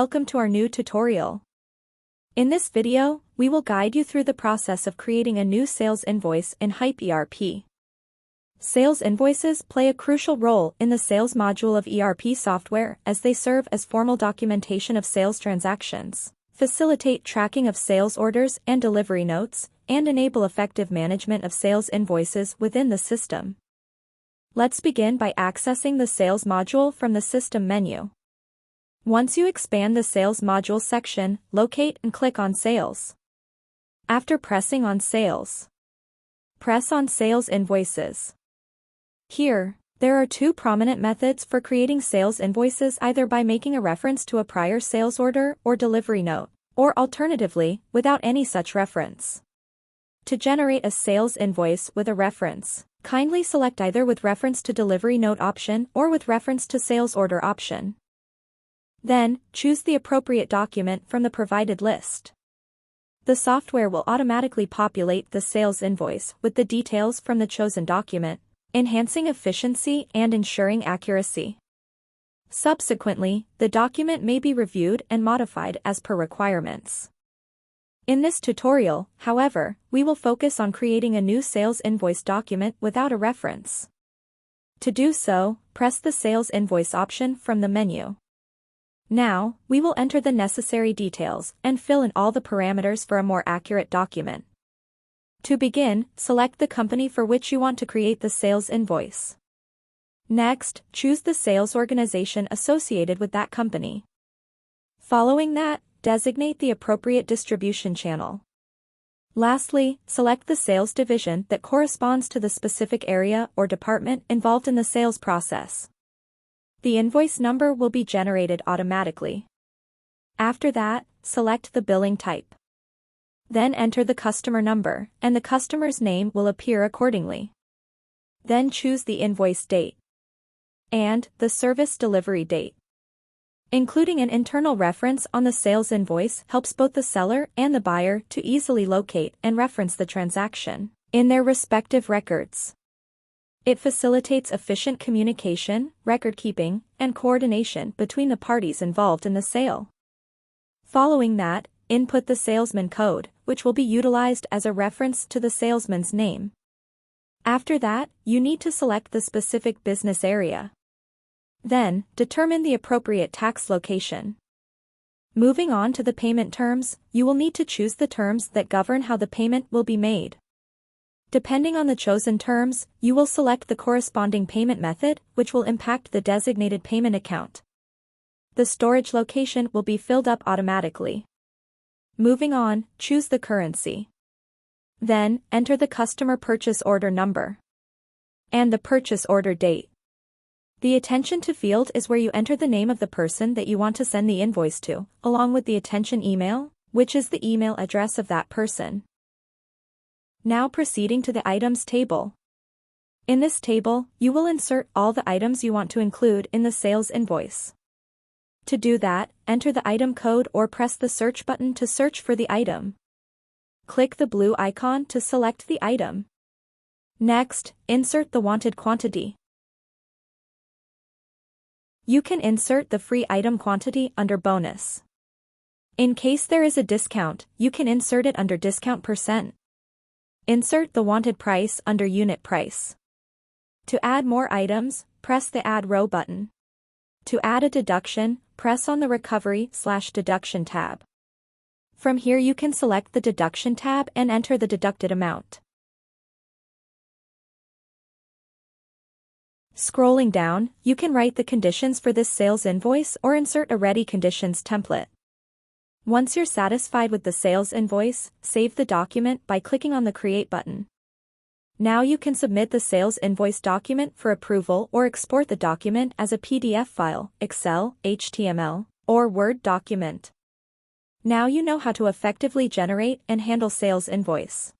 welcome to our new tutorial. In this video, we will guide you through the process of creating a new sales invoice in HYP ERP. Sales invoices play a crucial role in the sales module of ERP software as they serve as formal documentation of sales transactions, facilitate tracking of sales orders and delivery notes, and enable effective management of sales invoices within the system. Let's begin by accessing the Sales module from the System menu. Once you expand the Sales module section, locate and click on Sales. After pressing on Sales, press on Sales Invoices. Here, there are two prominent methods for creating sales invoices, either by making a reference to a prior sales order or delivery note, or alternatively, without any such reference. To generate a sales invoice with a reference, kindly select either with reference to delivery note option or with reference to sales order option. Then, choose the appropriate document from the provided list. The software will automatically populate the sales invoice with the details from the chosen document, enhancing efficiency and ensuring accuracy. Subsequently, the document may be reviewed and modified as per requirements. In this tutorial, however, we will focus on creating a new sales invoice document without a reference. To do so, press the Sales Invoice option from the menu. Now, we will enter the necessary details and fill in all the parameters for a more accurate document. To begin, select the company for which you want to create the sales invoice. Next, choose the sales organization associated with that company. Following that, designate the appropriate distribution channel. Lastly, select the sales division that corresponds to the specific area or department involved in the sales process. The invoice number will be generated automatically. After that, select the billing type. Then enter the customer number, and the customer's name will appear accordingly. Then choose the invoice date and the service delivery date. Including an internal reference on the sales invoice helps both the seller and the buyer to easily locate and reference the transaction in their respective records. It facilitates efficient communication, record-keeping, and coordination between the parties involved in the sale. Following that, input the salesman code, which will be utilized as a reference to the salesman's name. After that, you need to select the specific business area. Then, determine the appropriate tax location. Moving on to the payment terms, you will need to choose the terms that govern how the payment will be made. Depending on the chosen terms, you will select the corresponding payment method, which will impact the designated payment account. The storage location will be filled up automatically. Moving on, choose the currency. Then, enter the customer purchase order number and the purchase order date. The attention to field is where you enter the name of the person that you want to send the invoice to, along with the attention email, which is the email address of that person. Now proceeding to the items table. In this table, you will insert all the items you want to include in the sales invoice. To do that, enter the item code or press the search button to search for the item. Click the blue icon to select the item. Next, insert the wanted quantity. You can insert the free item quantity under bonus. In case there is a discount, you can insert it under discount %. Insert the wanted price under unit price. To add more items, press the Add Row button. To add a deduction, press on the Recovery/Deduction tab. From here you can select the Deduction tab and enter the deducted amount. Scrolling down, you can write the conditions for this sales invoice or insert a ready conditions template. Once you're satisfied with the sales invoice, save the document by clicking on the Create button. Now you can submit the sales invoice document for approval or export the document as a PDF file, Excel, HTML, or Word document. Now you know how to effectively generate and handle sales invoice.